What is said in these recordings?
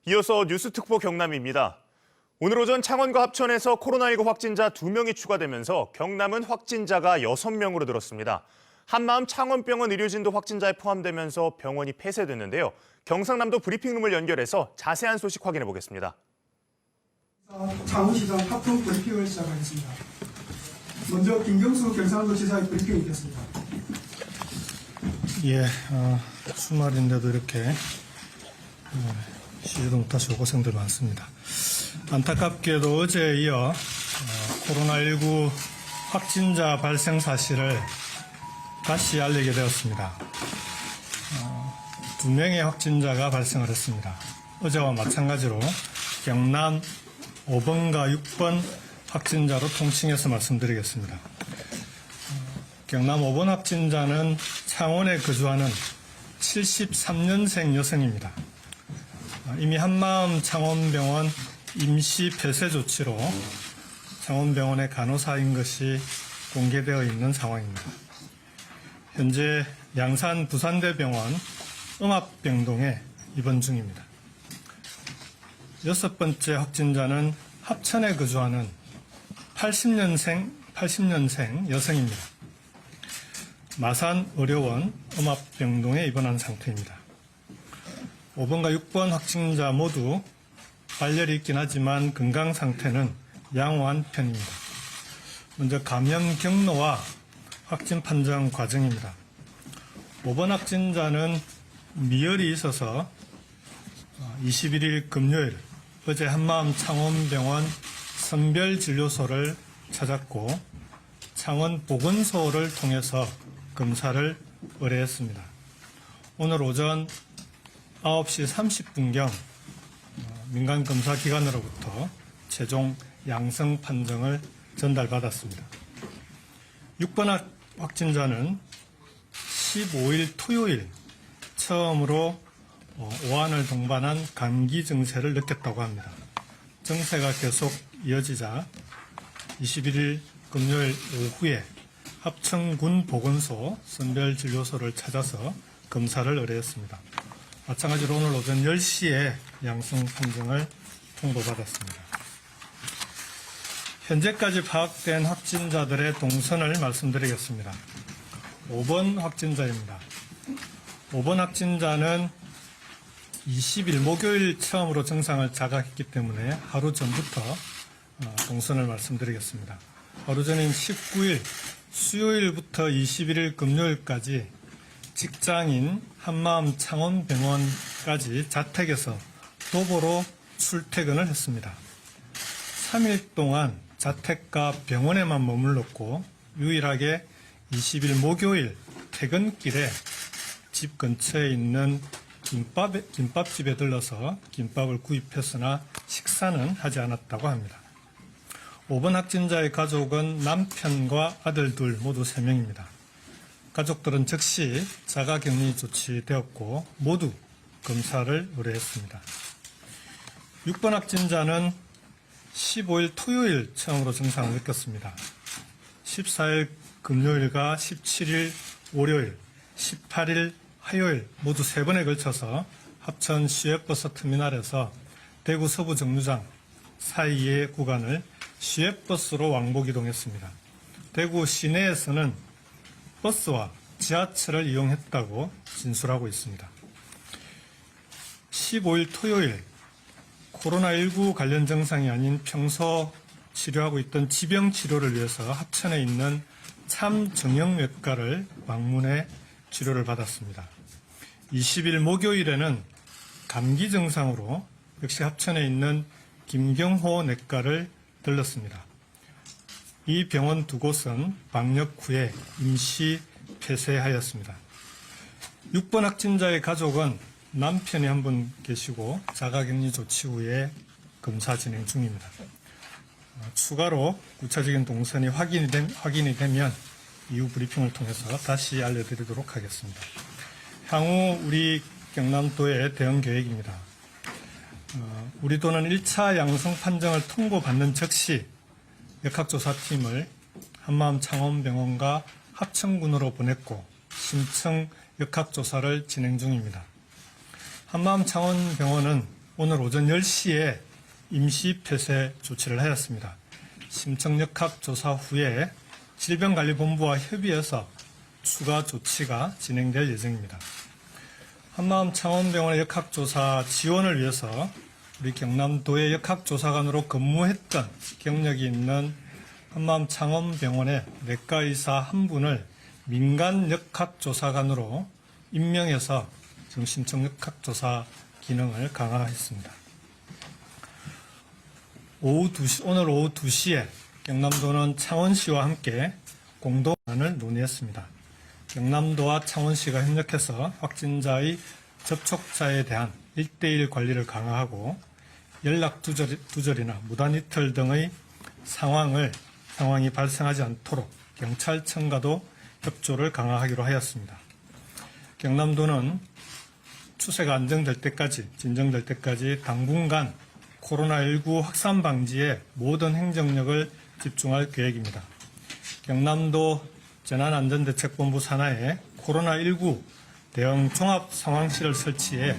이어서 뉴스특보 경남입니다. 오늘 오전 창원과 합천에서 코로나19 확진자 2명이 추가되면서 경남은 확진자가 6명으로 늘었습니다. 한마음 창원병원 의료진도 확진자에 포함되면서 병원이 폐쇄됐는데요. 경상남도 브리핑룸을 연결해서 자세한 소식 확인해 보겠습니다. 창원시장 합동 브리핑을 시작하겠습니다. 먼저 김경수 경상남도지사의 브리핑이 있겠습니다. 주말인데도 이렇게 쉬지도 못하시고 고생들 많습니다. 안타깝게도 어제에 이어 코로나19 확진자 발생 사실을 다시 알리게 되었습니다. 2명의 확진자가 발생을 했습니다. 어제와 마찬가지로 경남 5번과 6번 확진자로 통칭해서 말씀드리겠습니다. 경남 5번 확진자는 창원에 거주하는 73년생 여성입니다. 이미 한마음 창원병원 임시 폐쇄 조치로 창원병원의 간호사인 것이 공개되어 있는 상황입니다. 현재 양산 부산대병원 음압병동에 입원 중입니다. 6번째 확진자는 합천에 거주하는 80년생 여성입니다. 마산의료원 음압병동에 입원한 상태입니다. 5번과 6번 확진자 모두 발열이 있긴 하지만 건강 상태는 양호한 편입니다. 먼저 감염 경로와 확진 판정 과정입니다. 5번 확진자는 미열이 있어서 21일 금요일 어제 한마음 창원병원 선별진료소를 찾았고 창원보건소를 통해서 검사를 의뢰했습니다. 오늘 오전 9시 30분경 민간검사기관으로부터 최종 양성 판정을 전달받았습니다. 6번 확진자는 15일 토요일 처음으로 오한을 동반한 감기 증세를 느꼈다고 합니다. 증세가 계속 이어지자 21일 금요일 오후에 합천군 보건소 선별진료소를 찾아서 검사를 의뢰했습니다. 마찬가지로 오늘 오전 10시에 양성 판정을 통보받았습니다. 현재까지 파악된 확진자들의 동선을 말씀드리겠습니다. 5번 확진자입니다. 5번 확진자는 20일 목요일 처음으로 증상을 자각했기 때문에 하루 전부터 동선을 말씀드리겠습니다. 하루 전인 19일 수요일부터 21일 금요일까지 직장인 한마음 창원병원까지 자택에서 도보로 출퇴근을 했습니다. 3일 동안 자택과 병원에만 머물렀고 유일하게 20일 목요일 퇴근길에 집 근처에 있는 김밥집에 들러서 김밥을 구입했으나 식사는 하지 않았다고 합니다. 5번 확진자의 가족은 남편과 아들 둘 모두 3명입니다. 가족들은 즉시 자가격리 조치되었고 모두 검사를 의뢰했습니다. 6번 확진자는 15일 토요일 처음으로 증상을 느꼈습니다. 14일 금요일과 17일 월요일, 18일 화요일 모두 3번에 걸쳐서 합천 시외버스 터미널에서 대구 서부 정류장 사이의 구간을 시외버스로 왕복 이동했습니다. 대구 시내에서는 버스와 지하철을 이용했다고 진술하고 있습니다. 15일 토요일 코로나19 관련 증상이 아닌 평소 치료하고 있던 지병 치료를 위해서 합천에 있는 참정형외과를 방문해 치료를 받았습니다. 20일 목요일에는 감기 증상으로 역시 합천에 있는 김경호 내과를 들렀습니다. 이 병원 두 곳은 방역 후에 임시 폐쇄하였습니다. 6번 확진자의 가족은 남편이 한 분 계시고 자가격리 조치 후에 검사 진행 중입니다. 추가로 구체적인 동선이 확인이 되면 이후 브리핑을 통해서 다시 알려드리도록 하겠습니다. 향후 우리 경남도의 대응 계획입니다. 우리 도는 1차 양성 판정을 통보받는 즉시 역학조사팀을 한마음 창원병원과 합천군으로 보냈고 심층 역학조사를 진행 중입니다. 한마음 창원병원은 오늘 오전 10시에 임시 폐쇄 조치를 하였습니다. 심층역학 조사 후에 질병관리본부와 협의해서 추가 조치가 진행될 예정입니다. 한마음 창원병원의 역학조사 지원을 위해서 우리 경남도의 역학조사관으로 근무했던 경력이 있는 한마음 창원병원의 내과의사 한 분을 민간 역학조사관으로 임명해서 지금 심층 역학조사 기능을 강화했습니다. 오늘 오후 2시에 경남도는 창원시와 함께 공동안을 논의했습니다. 경남도와 창원시가 협력해서 확진자의 접촉자에 대한 1대1 관리를 강화하고 연락 두절이나 무단 이탈 등의 상황이 발생하지 않도록 경찰청과도 협조를 강화하기로 하였습니다. 경남도는 추세가 진정될 때까지 당분간 코로나19 확산 방지에 모든 행정력을 집중할 계획입니다. 경남도 재난안전대책본부 산하에 코로나19 대응 종합상황실을 설치해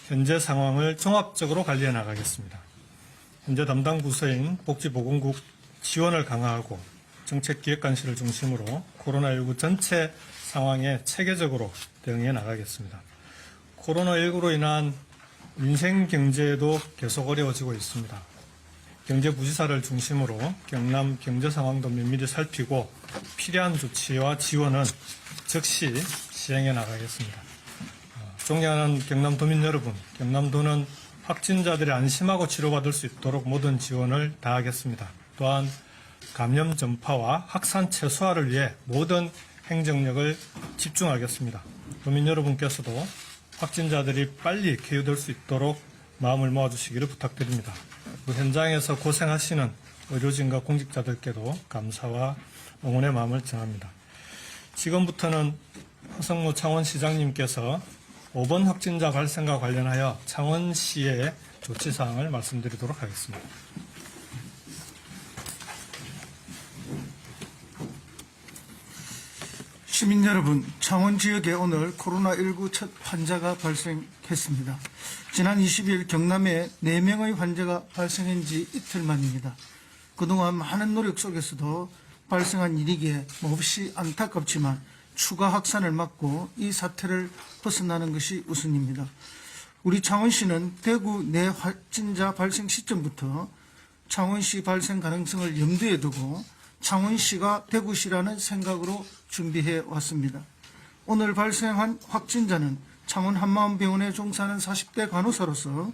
현재 상황을 종합적으로 관리해 나가겠습니다. 현재 담당 부서인 복지보건국 지원을 강화하고 정책기획관실을 중심으로 코로나19 전체 상황에 체계적으로 대응해 나가겠습니다. 코로나19로 인한 민생 경제도 계속 어려워지고 있습니다. 경제부지사를 중심으로 경남 경제 상황도 면밀히 살피고 필요한 조치와 지원은 즉시 시행해 나가겠습니다. 존경하는 경남도민 여러분, 경남도는 확진자들이 안심하고 치료받을 수 있도록 모든 지원을 다하겠습니다. 또한 감염 전파와 확산 최소화를 위해 모든 행정력을 집중하겠습니다. 도민 여러분께서도 확진자들이 빨리 쾌유될 수 있도록 마음을 모아주시기를 부탁드립니다. 현장에서 고생하시는 의료진과 공직자들께도 감사와 응원의 마음을 전합니다. 지금부터는 허성무 창원시장님께서 5번 확진자 발생과 관련하여 창원시의 조치사항을 말씀드리도록 하겠습니다. 시민 여러분, 창원 지역에 오늘 코로나19 첫 환자가 발생했습니다. 지난 20일 경남에 4명의 환자가 발생한 지 이틀 만입니다. 그동안 많은 노력 속에서도 발생한 일이기에 몹시 안타깝지만 추가 확산을 막고 이 사태를 벗어나는 것이 우선입니다. 우리 창원시는 대구 내 확진자 발생 시점부터 창원시 발생 가능성을 염두에 두고 창원시가 대구시라는 생각으로 준비해 왔습니다. 오늘 발생한 확진자는 창원 한마음병원에 종사하는 40대 간호사로서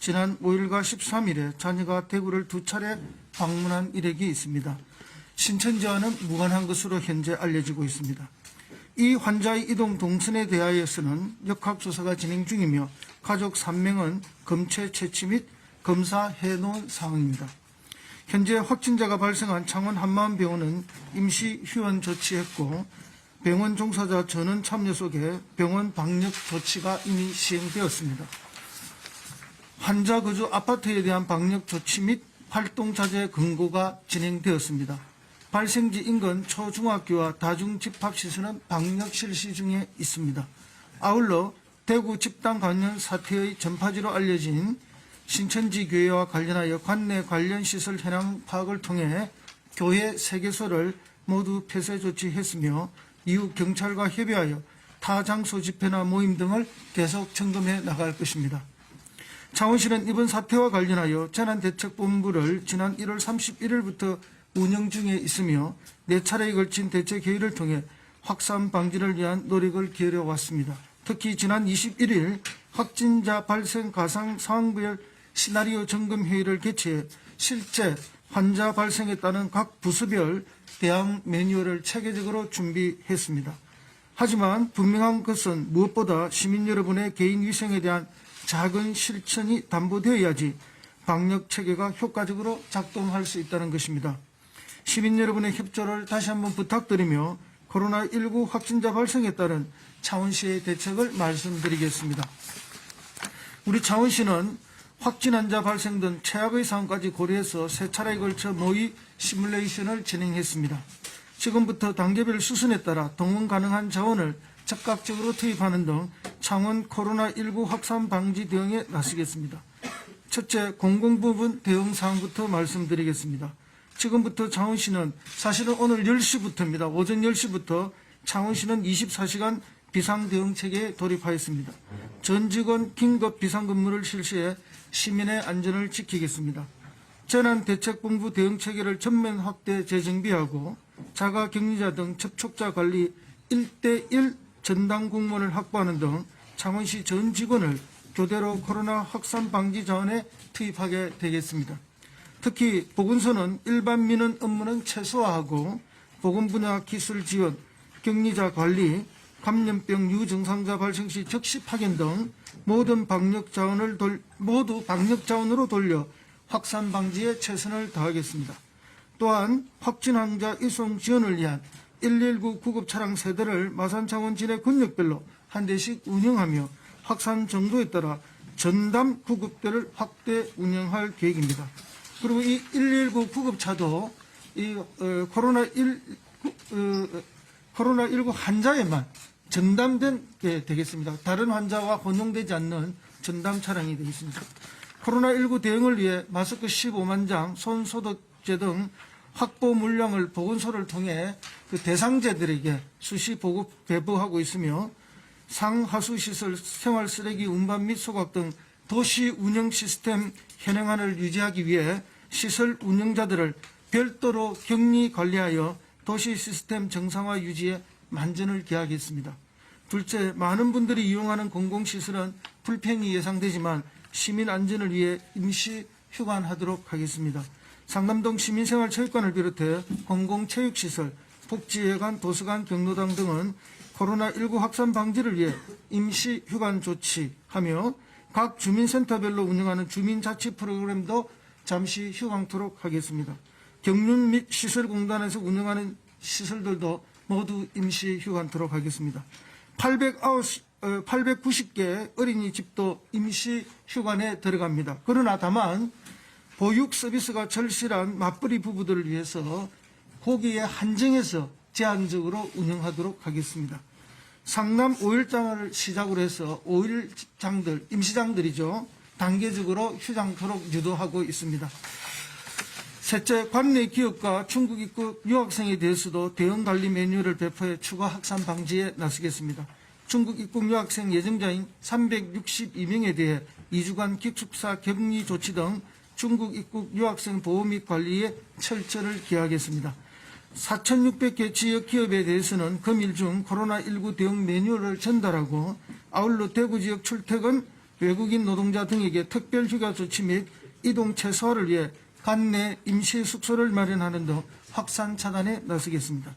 지난 5일과 13일에 자녀가 대구를 2차례 방문한 이력이 있습니다. 신천지와는 무관한 것으로 현재 알려지고 있습니다. 이 환자의 이동 동선에 대하여서는 역학조사가 진행 중이며 가족 3명은 검체 채취 및 검사해 놓은 상황입니다. 현재 확진자가 발생한 창원 한마음병원은 임시 휴원 조치했고 병원 종사자 전원 참여 속에 병원 방역 조치가 이미 시행되었습니다. 환자 거주 아파트에 대한 방역 조치 및 활동 자제 권고가 진행되었습니다. 발생지 인근 초중학교와 다중집합시설은 방역 실시 중에 있습니다. 아울러 대구 집단 감염 사태의 전파지로 알려진 신천지 교회와 관련하여 관내 관련 시설 현황 파악을 통해 교회 3개소를 모두 폐쇄 조치했으며 이후 경찰과 협의하여 타 장소 집회나 모임 등을 계속 점검해 나갈 것입니다. 창원시는 이번 사태와 관련하여 재난대책본부를 지난 1월 31일부터 운영 중에 있으며 4차례에 걸친 대책회의를 통해 확산 방지를 위한 노력을 기울여왔습니다. 특히 지난 21일 확진자 발생 가상 상황별 시나리오 점검 회의를 개최해 실제 환자 발생에 따른 각 부서별 대응 매뉴얼을 체계적으로 준비했습니다. 하지만 분명한 것은 무엇보다 시민 여러분의 개인 위생에 대한 작은 실천이 담보되어야지 방역 체계가 효과적으로 작동할 수 있다는 것입니다. 시민 여러분의 협조를 다시 한번 부탁드리며 코로나19 확진자 발생에 따른 창원시의 대책을 말씀드리겠습니다. 우리 창원시는 확진 환자 발생 등 최악의 상황까지 고려해서 3차례에 걸쳐 모의 시뮬레이션을 진행했습니다. 지금부터 단계별 수순에 따라 동원 가능한 자원을 적극적으로 투입하는 등 창원 코로나19 확산 방지 대응에 나서겠습니다. 첫째, 공공부문 대응 사항부터 말씀드리겠습니다. 지금부터 창원시는 사실은 오늘 10시부터입니다. 오전 10시부터 창원시는 24시간 비상대응체계에 돌입하였습니다. 전 직원 긴급 비상근무를 실시해 시민의 안전을 지키겠습니다. 재난대책본부 대응체계를 전면 확대 재정비하고 자가격리자 등 접촉자 관리 1대1 전담 공무원을 확보하는 등 창원시 전 직원을 교대로 코로나 확산 방지 자원에 투입하게 되겠습니다. 특히 보건소는 일반 민원 업무는 최소화하고 보건 분야 기술 지원, 격리자 관리, 감염병 유증상자 발생 시 즉시 파견 등 모든 방역 자원을 모두 방역 자원으로 돌려 확산 방지에 최선을 다하겠습니다. 또한 확진 환자 이송 지원을 위한 119 구급 차량 세대를 마산 창원 진해 권역별로 한 대씩 운영하며 확산 정도에 따라 전담 구급대를 확대 운영할 계획입니다. 그리고 이 119 구급차도 이 코로나19 환자에만 전담된 게 되겠습니다. 다른 환자와 혼용되지 않는 전담 차량이 되겠습니다. 코로나19 대응을 위해 마스크 15만 장, 손소독제 등 확보 물량을 보건소를 통해 그 대상자들에게 수시 보급 배부하고 있으며 상하수시설, 생활쓰레기 운반 및 소각 등 도시 운영 시스템 현행안을 유지하기 위해 시설 운영자들을 별도로 격리 관리하여 도시 시스템 정상화 유지에 만전을 기하겠습니다. 둘째, 많은 분들이 이용하는 공공시설은 불평이 예상되지만 시민 안전을 위해 임시 휴관하도록 하겠습니다. 상남동 시민생활체육관을 비롯해 공공체육시설, 복지회관, 도서관, 경로당 등은 코로나19 확산 방지를 위해 임시 휴관 조치하며 각 주민센터별로 운영하는 주민자치 프로그램도 잠시 휴관토록 하겠습니다. 경륜 및 시설공단에서 운영하는 시설들도 모두 임시 휴관토록 하겠습니다. 890개 어린이집도 임시 휴관에 들어갑니다. 그러나 다만 보육 서비스가 절실한 맞벌이 부부들을 위해서 거기에 한정해서 제한적으로 운영하도록 하겠습니다. 상남 5일장을 시작으로 해서 5일장들, 임시장들이죠. 단계적으로 휴장토록 유도하고 있습니다. 셋째, 관내 기업과 중국 입국 유학생에 대해서도 대응 관리 매뉴얼을 배포해 추가 확산 방지에 나서겠습니다. 중국 입국 유학생 예정자인 362명에 대해 2주간 기숙사 격리 조치 등 중국 입국 유학생 보호 및 관리에 철저를 기하겠습니다. 4,600개 지역 기업에 대해서는 금일 중 코로나19 대응 매뉴얼을 전달하고 아울러 대구 지역 출퇴근 외국인 노동자 등에게 특별 휴가 조치 및 이동 최소화를 위해 관내 임시 숙소를 마련하는 등 확산 차단에 나서겠습니다.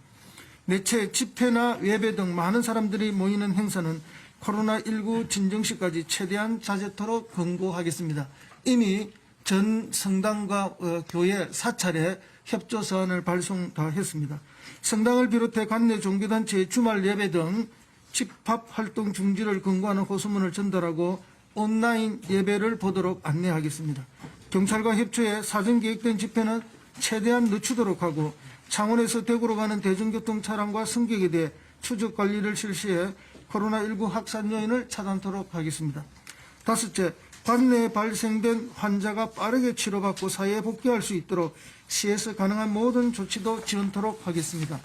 넷째, 집회나 예배 등 많은 사람들이 모이는 행사는 코로나19 진정시까지 최대한 자제토록 권고하겠습니다. 이미 전 성당과 교회 사찰에 협조 서한을 발송 다 했습니다. 성당을 비롯해 관내 종교단체의 주말 예배 등 집합 활동 중지를 권고하는 호소문을 전달하고 온라인 예배를 보도록 안내하겠습니다. 경찰과 협조해 사전 계획된 집회는 최대한 늦추도록 하고 창원에서 대구로 가는 대중교통 차량과 승객에 대해 추적 관리를 실시해 코로나19 확산 요인을 차단토록 하겠습니다. 다섯째, 관내에 발생된 환자가 빠르게 치료받고 사회에 복귀할 수 있도록 시에서 가능한 모든 조치도 지원토록 하겠습니다.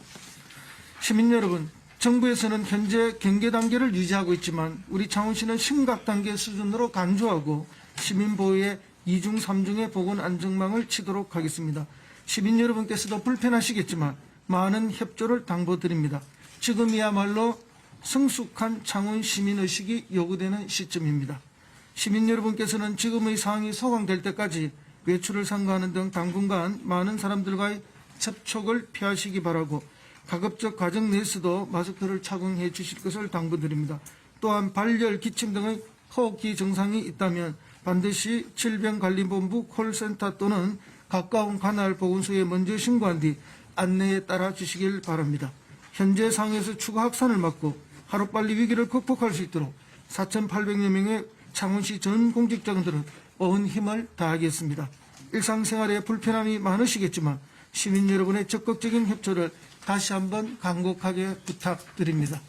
시민 여러분, 정부에서는 현재 경계 단계를 유지하고 있지만 우리 창원시는 심각 단계 수준으로 간주하고 시민 보호에 2중 3중의 보건 안전망을 치도록 하겠습니다. 시민 여러분께서도 불편하시겠지만 많은 협조를 당부드립니다. 지금이야말로 성숙한 창원 시민의식이 요구되는 시점입니다. 시민 여러분께서는 지금의 상황이 소강될 때까지 외출을 삼가하는 등 당분간 많은 사람들과의 접촉을 피하시기 바라고 가급적 가정 내에서도 마스크를 착용해 주실 것을 당부드립니다. 또한 발열, 기침 등의 호흡기 증상이 있다면 반드시 질병관리본부 콜센터 또는 가까운 관할 보건소에 먼저 신고한 뒤 안내에 따라 주시길 바랍니다. 현재 상황에서 추가 확산을 막고 하루빨리 위기를 극복할 수 있도록 4,800여 명의 창원시 전 공직자들은 온 힘을 다하겠습니다. 일상생활에 불편함이 많으시겠지만 시민 여러분의 적극적인 협조를 다시 한번 간곡하게 부탁드립니다.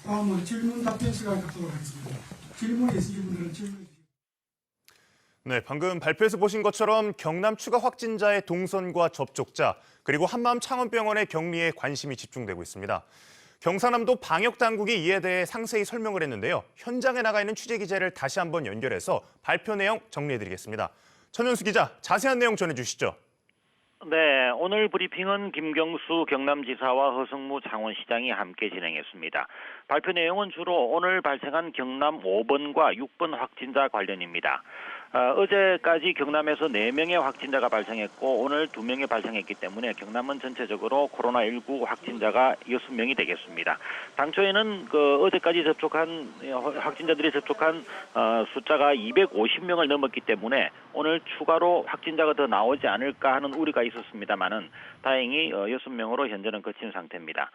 다음은 질문 답변 시간 갖도록 하겠습니다. 질문이 있으신 분들은 질문해 주시기 바랍니다. 네, 방금 발표에서 보신 것처럼 경남 추가 확진자의 동선과 접촉자, 그리고 한마음 창원병원의 격리에 관심이 집중되고 있습니다. 경상남도 방역당국이 이에 대해 상세히 설명을 했는데요. 현장에 나가 있는 취재기자를 다시 한번 연결해서 발표 내용 정리해드리겠습니다. 천연수 기자, 자세한 내용 전해주시죠. 네, 오늘 브리핑은 김경수 경남지사와 허성무 창원시장이 함께 진행했습니다. 발표 내용은 주로 오늘 발생한 경남 5번과 6번 확진자 관련입니다. 어제까지 경남에서 4명의 확진자가 발생했고 오늘 2명이 발생했기 때문에 경남은 전체적으로 코로나19 확진자가 6명이 되겠습니다. 당초에는 어제까지 접촉한 확진자들이 접촉한 숫자가 250명을 넘었기 때문에 오늘 추가로 확진자가 더 나오지 않을까 하는 우려가 있었습니다만은 다행히 6명으로 현재는 그친 상태입니다.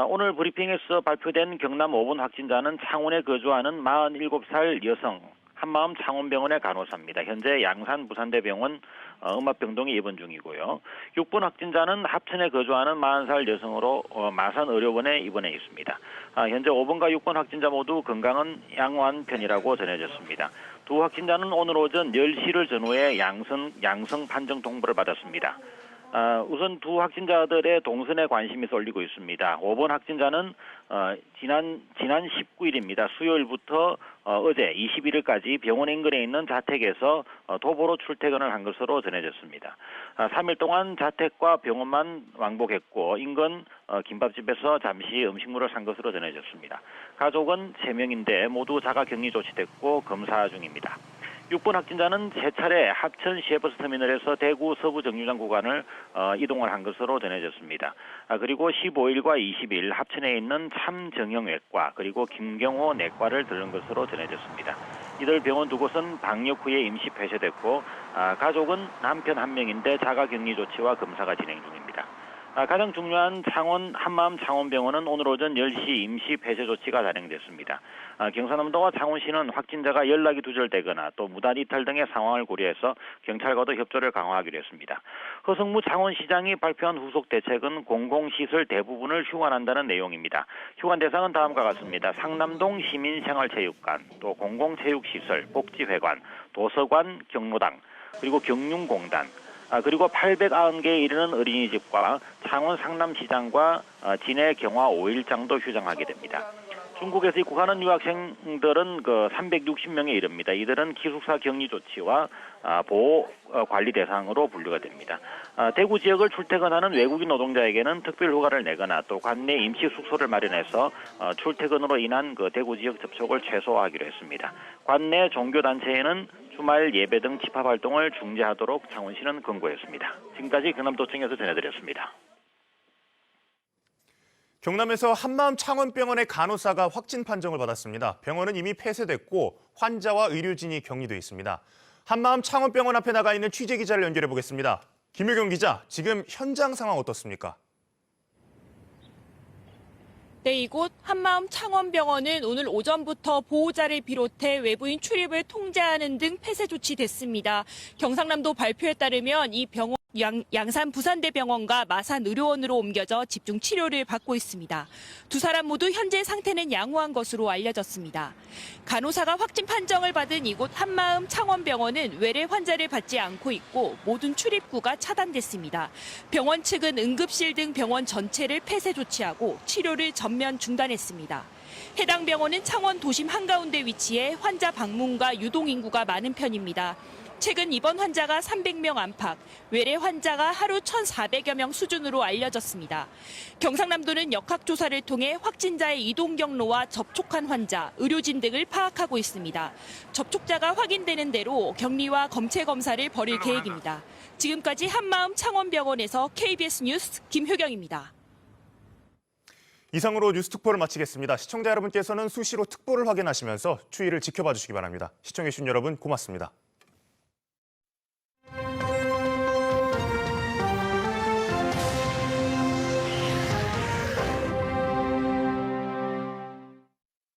오늘 브리핑에서 발표된 경남 5번 확진자는 창원에 거주하는 47살 여성 한마음 창원병원의 간호사입니다. 현재 양산 부산대병원 음압병동에 입원 중이고요. 6번 확진자는 합천에 거주하는 40살 여성으로 마산의료원에 입원해 있습니다. 현재 5번과 6번 확진자 모두 건강은 양호한 편이라고 전해졌습니다. 두 확진자는 오늘 오전 10시를 전후에 양성 판정 통보를 받았습니다. 우선 두 확진자들의 동선에 관심이 쏠리고 있습니다. 5번 확진자는 지난 19일입니다. 수요일부터 어제 21일까지 병원 인근에 있는 자택에서 도보로 출퇴근을 한 것으로 전해졌습니다. 3일 동안 자택과 병원만 왕복했고 인근 김밥집에서 잠시 음식물을 산 것으로 전해졌습니다. 가족은 3명인데 모두 자가격리 조치됐고 검사 중입니다. 6번 확진자는 세 차례 합천 시외버스터미널에서 대구 서부 정류장 구간을 이동을 한 것으로 전해졌습니다. 그리고 15일과 20일 합천에 있는 참정형외과 그리고 김경호 내과를 들른 것으로 전해졌습니다. 이들 병원 두 곳은 방역 후에 임시 폐쇄됐고 가족은 남편 1명인데 자가격리 조치와 검사가 진행 중입니다. 가장 중요한 창원 한마음 창원병원은 오늘 오전 10시 임시 폐쇄 조치가 단행됐습니다. 경상남도와 창원시는 확진자가 연락이 두절되거나 또 무단 이탈 등의 상황을 고려해서 경찰과도 협조를 강화하기로 했습니다. 허성무 창원시장이 발표한 후속 대책은 공공시설 대부분을 휴관한다는 내용입니다. 휴관 대상은 다음과 같습니다. 상남동 시민생활체육관, 또 공공체육시설, 복지회관, 도서관, 경로당, 그리고 경륜공단, 그리고 890개에 이르는 어린이집과 창원 상남시장과 진해 경화 5일장도 휴장하게 됩니다. 중국에서 입국하는 유학생들은 360명에 이릅니다. 이들은 기숙사 격리 조치와 보호 관리 대상으로 분류가 됩니다. 대구 지역을 출퇴근하는 외국인 노동자에게는 특별 휴가를 내거나 또 관내 임시 숙소를 마련해서 출퇴근으로 인한 대구 지역 접촉을 최소화하기로 했습니다. 관내 종교단체에는 주말 예배 등 집합 활동을 중지하도록 창원시는 권고했습니다. 지금까지 경남도청에서 전해드렸습니다. 경남에서 한마음 창원병원의 간호사가 확진 판정을 받았습니다. 병원은 이미 폐쇄됐고 환자와 의료진이 격리돼 있습니다. 한마음 창원병원 앞에 나가 있는 취재기자를 연결해 보겠습니다. 김효경 기자, 지금 현장 상황 어떻습니까? 네, 이곳 한마음 창원병원은 오늘 오전부터 보호자를 비롯해 외부인 출입을 통제하는 등 폐쇄 조치됐습니다. 경상남도 발표에 따르면 이 병원 양산 부산대병원과 마산 의료원으로 옮겨져 집중 치료를 받고 있습니다. 두 사람 모두 현재 상태는 양호한 것으로 알려졌습니다. 간호사가 확진 판정을 받은 이곳 한마음 창원병원은 외래 환자를 받지 않고 있고 모든 출입구가 차단됐습니다. 병원 측은 응급실 등 병원 전체를 폐쇄 조치하고 치료를 전면 중단했습니다. 해당 병원은 창원 도심 한가운데 위치해 환자 방문과 유동 인구가 많은 편입니다. 최근 입원 환자가 300명 안팎, 외래 환자가 하루 1,400여 명 수준으로 알려졌습니다. 경상남도는 역학조사를 통해 확진자의 이동 경로와 접촉한 환자, 의료진 등을 파악하고 있습니다. 접촉자가 확인되는 대로 격리와 검체 검사를 벌일 계획입니다. 지금까지 한마음 창원병원에서 KBS 뉴스 김효경입니다. 이상으로 뉴스특보를 마치겠습니다. 시청자 여러분께서는 수시로 특보를 확인하시면서 추이를 지켜봐 주시기 바랍니다. 시청해주신 여러분 고맙습니다.